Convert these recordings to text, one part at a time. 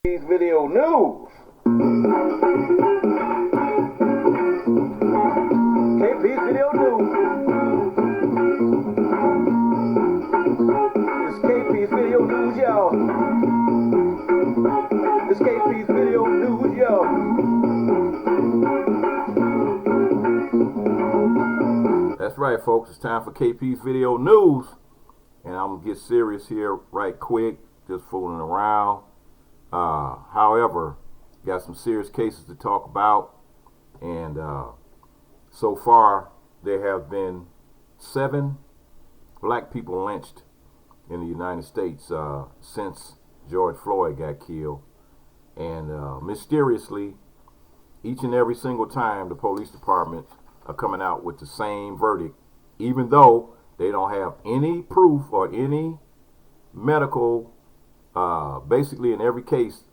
Video News. KP's Video News. It's KP's Video News, y'all. It's KP's Video News, y'all. That's right, folks. It's time for KP's Video News. And I'm going to get serious here right quick. Just fooling around. However, got some serious cases to talk about, and so far there have been 7 black people lynched in the United States since George Floyd got killed, and mysteriously, each and every single time the police department are coming out with the same verdict, even though they don't have any proof or any medical. Basically, in every case,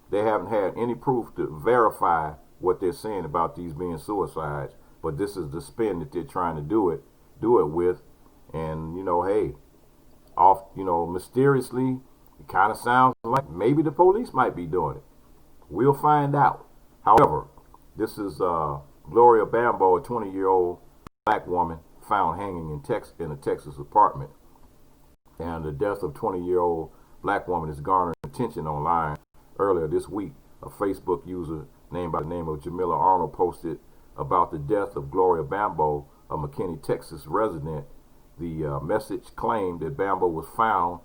they haven't had any proof to verify what they're saying about these being suicides. But this is the spin that they're trying to do it with. And, hey, mysteriously, it kind of sounds like maybe the police might be doing it. We'll find out. However, this is GLORIA BAMBO, a 20-year-old black woman found hanging in a Texas apartment. And the death of 20-year-old black woman is garnering attention online. Earlier this week, a Facebook user named by the name of Jamila Arnold posted about the death of GLORIA BAMBO, a McKinney, Texas resident. The message claimed that Bambo was found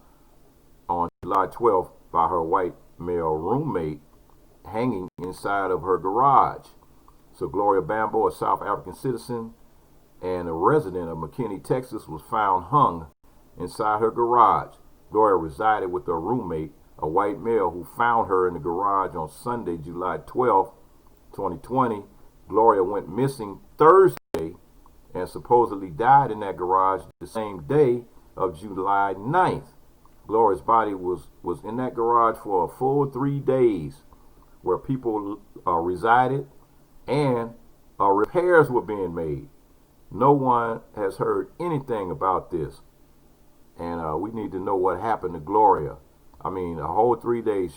on July 12th by her white male roommate hanging inside of her garage. So GLORIA BAMBO, a South African citizen and a resident of McKinney, Texas, was found hung inside her garage. GLORIA resided with her roommate, a white male who found her in the garage on Sunday, July 12, 2020. GLORIA went missing Thursday and supposedly died in that garage the same day of July 9th. GLORIA's body was in that garage for a full 3 days, where people resided and repairs were being made. No one has heard anything about this. And we need to know what happened to GLORIA. I mean, a whole 3 days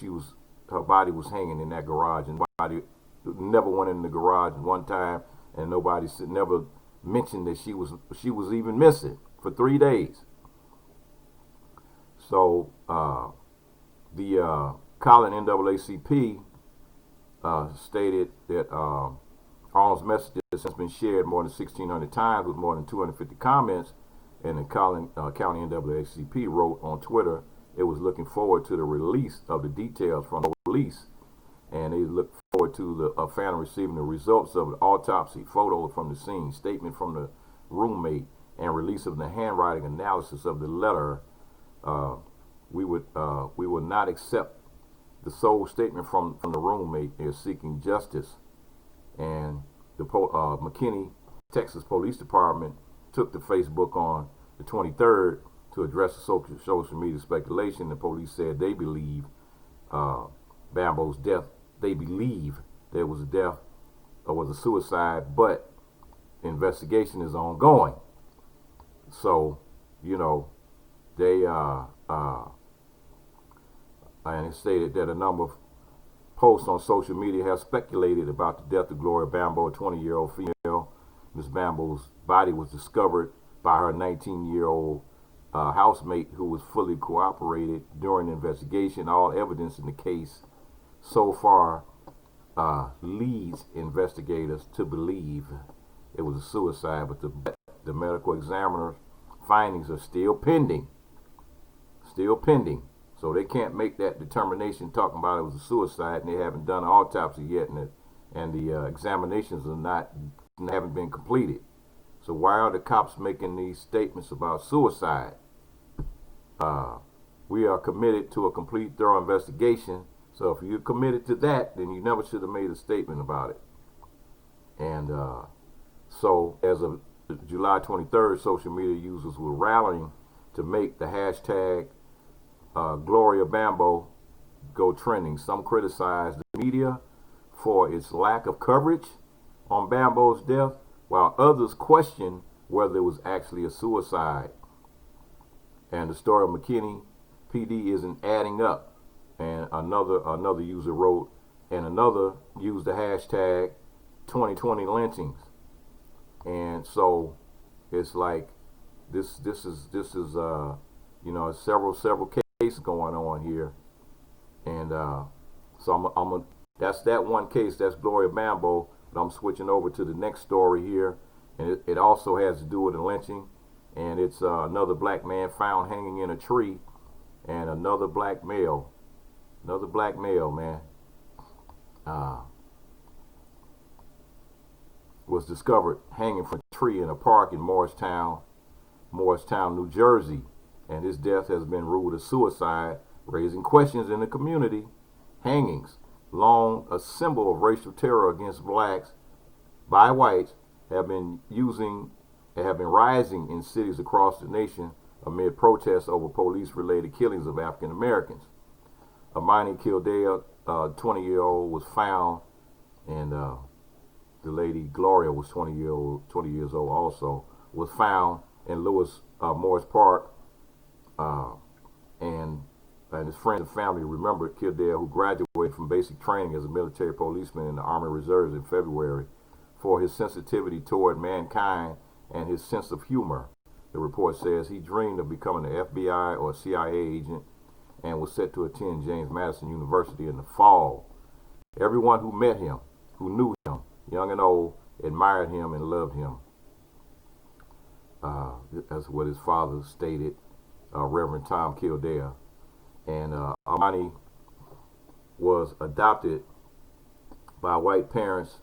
her body was hanging in that garage, and nobody never went in the garage one time, and nobody never mentioned that she was even missing for 3 days. So the Colin NAACP stated that Arnold's message has been shared more than 1,600 times with more than 250 comments. And the Collin County NAACP wrote on Twitter it was looking forward to the release of the details from the police, and they look forward to the family receiving the results of the autopsy, photos from the scene, statement from the roommate, and release of the handwriting analysis of the letter. We would not accept the sole statement from the roommate. They're seeking justice, and the McKinney, Texas Police Department took to Facebook on the 23rd to address the social media speculation. The police said they believe Bambo's death. They believe there was a death or was a suicide, but investigation is ongoing. So, they and it stated that a number of posts on social media have speculated about the death of GLORIA BAMBO, a 20-year-old female. Ms. Bambo's body was discovered by her 19-year-old housemate, who was fully cooperated during the investigation. All evidence in the case so far leads investigators to believe it was a suicide, but the medical examiner's findings are still pending. So they can't make that determination talking about it was a suicide, and they haven't done an autopsy yet, and the examinations haven't been completed. So why are the cops making these statements about suicide? We are committed to a complete, thorough investigation. So if you're committed to that, then you never should have made a statement about it. And so as of July 23rd, social media users were rallying to make the hashtag GLORIA BAMBO go trending. Some criticized the media for its lack of coverage on Bambo's death, while others questioned whether it was actually a suicide. And the story of McKinney PD isn't adding up. and another user wrote, and another used the hashtag 2020 lynchings. And so it's like this is several cases going on here. And so that's that one case. That's Gloria Bambo. But I'm switching over to the next story here, and it also has to do with a lynching. And it's another black man found hanging in a tree, and another black male, man, was discovered hanging from a tree in a park in Morristown, New Jersey. And his death has been ruled a suicide, raising questions in the community. Hangings, long a symbol of racial terror against blacks by whites, have been rising in cities across the nation amid protests over police-related killings of African Americans. Amani Kildare, 20-year-old, was found, and the lady Gloria was 20 years old also, was found in Lewis Morris Park, and his friends and family remembered Kildare, who graduated from basic training as a military policeman in the Army Reserves in February, for his sensitivity toward mankind and his sense of humor. The report says he dreamed of becoming an FBI or CIA agent and was set to attend James Madison University in the fall. Everyone who met him, who knew him, young and old, admired him and loved him. That's what his father stated, Reverend Tom Kildare. And Amani was adopted by white parents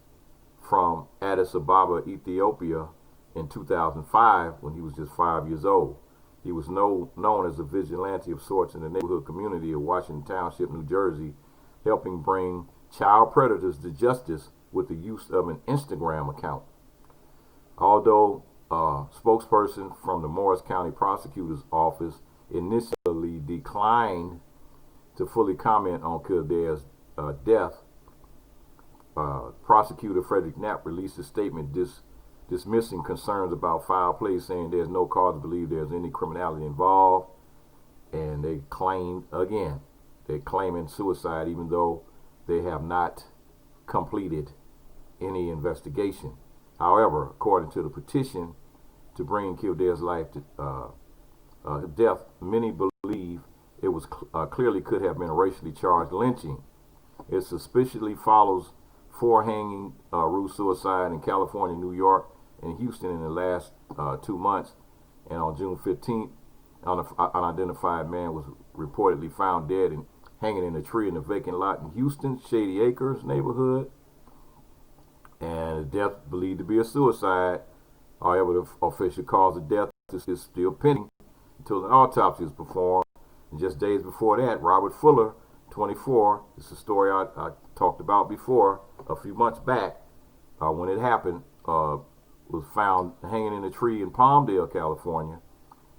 from Addis Ababa, Ethiopia, in 2005 when he was just 5 years old. He was known as a vigilante of sorts in the neighborhood community of Washington Township, New Jersey, helping bring child predators to justice with the use of an Instagram account. Although a spokesperson from the Morris County Prosecutor's Office initially declined to fully comment on Kildare's death, Prosecutor Frederick Knapp released a statement dismissing concerns about foul play, saying there's no cause to believe there's any criminality involved. And they claimed, again, they're claiming suicide even though they have not completed any investigation. However, according to the petition to bring Kildare's life to death, many believe it was clearly could have been a racially charged lynching. It suspiciously follows 4 hanging rule suicide in California, New York, and Houston in the last 2 months. And on June 15th, an unidentified man was reportedly found dead and hanging in a tree in a vacant lot in Houston, Shady Acres neighborhood. And death believed to be a suicide. However, the official cause of death is still pending until an autopsy is performed. And just days before that, Robert Fuller, 24, this is a story I talked about before a few months back, when it happened, was found hanging in a tree in Palmdale, California.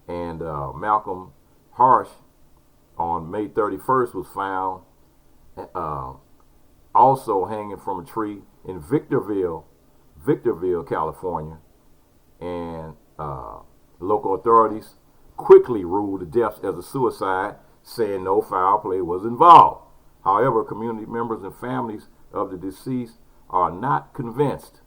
And Malcolm Harsh on May 31st was found also hanging from a tree in Victorville, California. And local authorities quickly ruled the death as a suicide, saying no foul play was involved. However, community members and families of the deceased are not convinced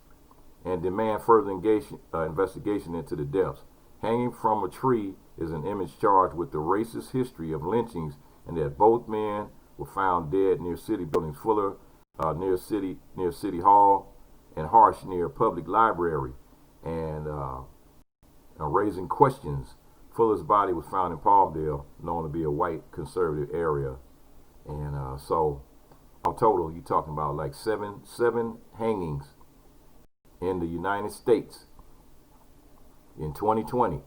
and demand further investigation into the deaths. Hanging from a tree is an image charged with the racist history of lynchings, and that both men were found dead near city buildings. Fuller near City Hall, and Harsh near Public Library, and raising questions. Fuller's body was found in Palmdale, known to be a white conservative area. And so, in total, you're talking about like seven hangings in the United States in 2020.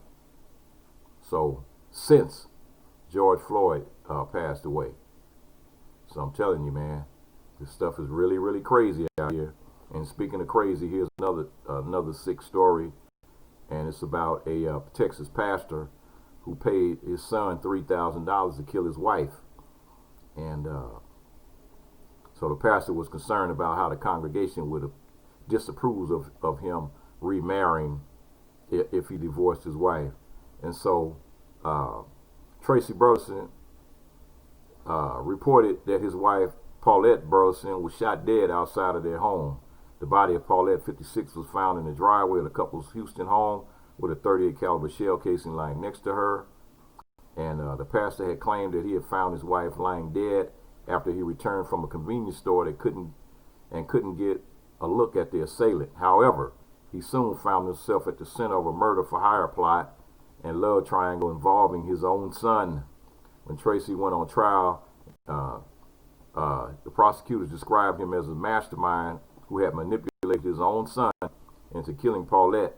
So, since George Floyd passed away. So I'm telling you, man, this stuff is really, really crazy out here. And speaking of crazy, here's another sick story, and it's about a Texas pastor who paid his son $3,000 to kill his wife. And so the pastor was concerned about how the congregation would disapprove of him remarrying if he divorced his wife. And so Tracy Burleson reported that his wife, Paulette Burleson, was shot dead outside of their home. The body of Paulette, 56, was found in the driveway of the couple's Houston home with a .38 caliber shell casing lying next to her. And the pastor had claimed that he had found his wife lying dead after he returned from a convenience store that couldn't get a look at the assailant. However, he soon found himself at the center of a murder for hire plot and love triangle involving his own son. When Tracy went on trial, the prosecutors described him as a mastermind who had manipulated his own son into killing Paulette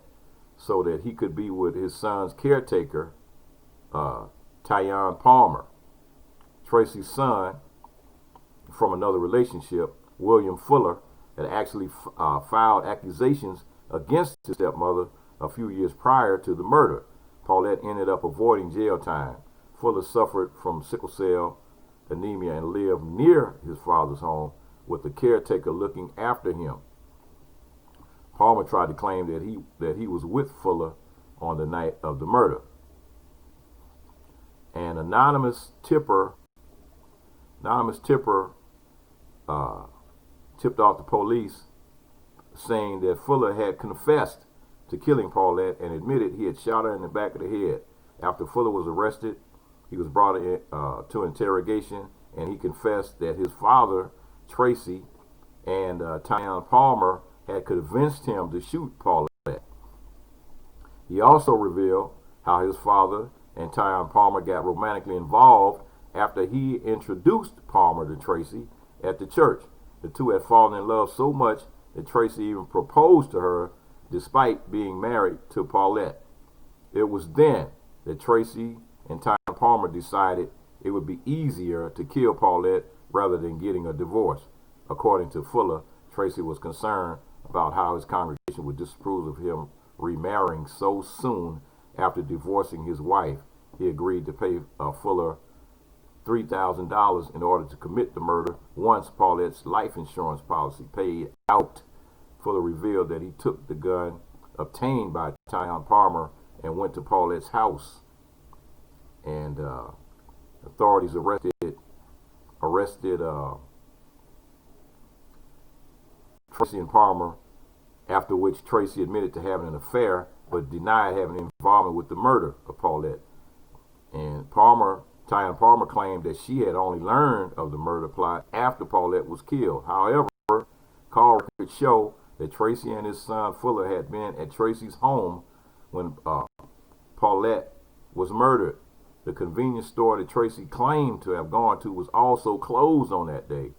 so that he could be with his son's caretaker, Tyon Palmer. Tracy's son from another relationship, William Fuller, had actually filed accusations against his stepmother a few years prior to the murder. Paulette ended up avoiding jail time. Fuller suffered from sickle cell anemia and lived near his father's home with the caretaker looking after him. Palmer tried to claim that he was with Fuller on the night of the murder. An anonymous tipper tipped off the police saying that Fuller had confessed to killing Paulette and admitted he had shot her in the back of the head. After Fuller was arrested, he was brought in, to interrogation, and he confessed that his father, Tracy, and Tyon Palmer had convinced him to shoot Paulette. He also revealed how his father and Tyon Palmer got romantically involved after he introduced Palmer to Tracy at the church. The two had fallen in love so much that Tracy even proposed to her despite being married to Paulette. It was then that Tracy and Tyon Palmer decided it would be easier to kill Paulette rather than getting a divorce. According to Fuller, Tracy was concerned about how his congregation would disapprove of him remarrying so soon after divorcing his wife. He agreed to pay Fuller $3,000 in order to commit the murder once Paulette's life insurance policy paid out. Fuller revealed that he took the gun obtained by Tyon Palmer and went to Paulette's house. And authorities arrested Tracy and Palmer, after which Tracy admitted to having an affair but denied having involvement with the murder of Paulette. And Tyon Palmer claimed that she had only learned of the murder plot after Paulette was killed. However, call records show that Tracy and his son Fuller had been at Tracy's home when Paulette was murdered. The convenience store that Tracy claimed to have gone to was also closed on that day.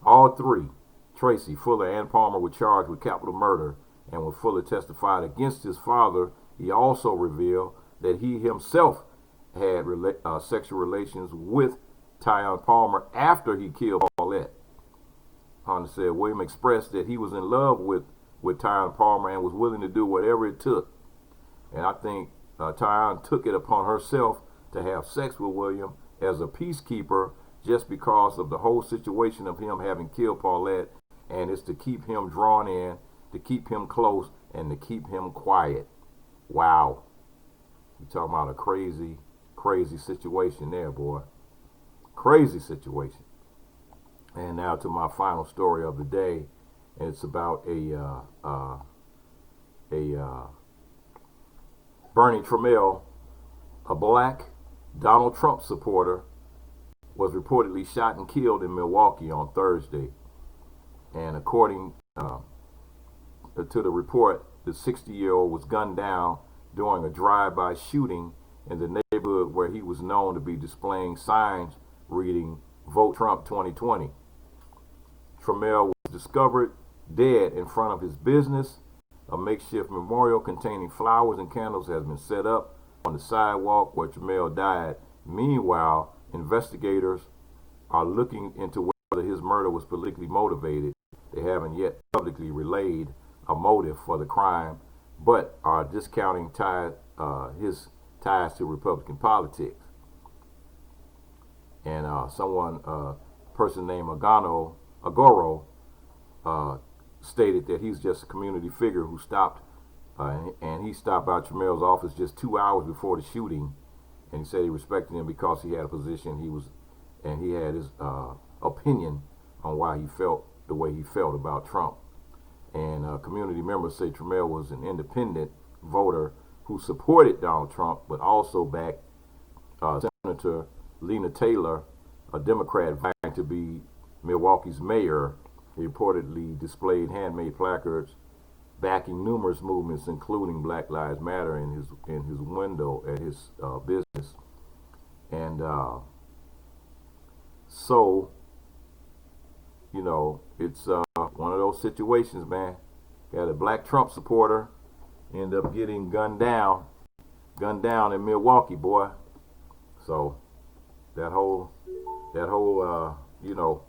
All three, Tracy, Fuller, and Palmer, were charged with capital murder, and when Fuller testified against his father, he also revealed that he himself had sexual relations with Tyon Palmer after he killed Paulette. Hunter said William expressed that he was in love with Tyon Palmer and was willing to do whatever it took. And I think Tyon took it upon herself to have sex with William as a peacekeeper just because of the whole situation of him having killed Paulette, and it's to keep him drawn in, to keep him close, and to keep him quiet. Wow. You talking about a crazy situation there, boy. Crazy situation. And now to my final story of the day, and it's about a Bernie Trammell, a black Donald Trump supporter, was reportedly shot and killed in Milwaukee on Thursday. And according to the report, the 60-year-old was gunned down during a drive-by shooting in the neighborhood where he was known to be displaying signs reading "Vote Trump 2020." Trammell was discovered dead in front of his business. A makeshift memorial containing flowers and candles has been set up on the sidewalk where Trammell died. Meanwhile, investigators are looking into whether his murder was politically motivated. They haven't yet publicly relayed a motive for the crime, but are discounting his ties to Republican politics. And person named Agoro, stated that he's just a community figure who stopped, and he stopped by Trammell's office just 2 hours before the shooting, and he said he respected him because he had a position he was and he had his opinion on why he felt the way he felt about Trump. And community members say Trammell was an independent voter who supported Donald Trump, but also backed Senator Lena Taylor, a Democrat vying to be Milwaukee's mayor. He reportedly displayed handmade placards backing numerous movements, including Black Lives Matter, in his window at his business. And so, you know, it's one of those situations, man. Got a black Trump supporter end up getting gunned down in Milwaukee, boy. So that whole you know,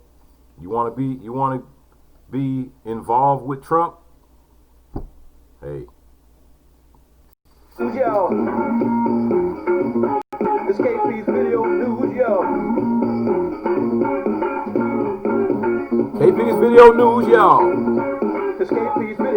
you want to be involved with Trump. Hey. Yo, it's KP's Video News, yo. KP's Video News, y'all. It's KP's Video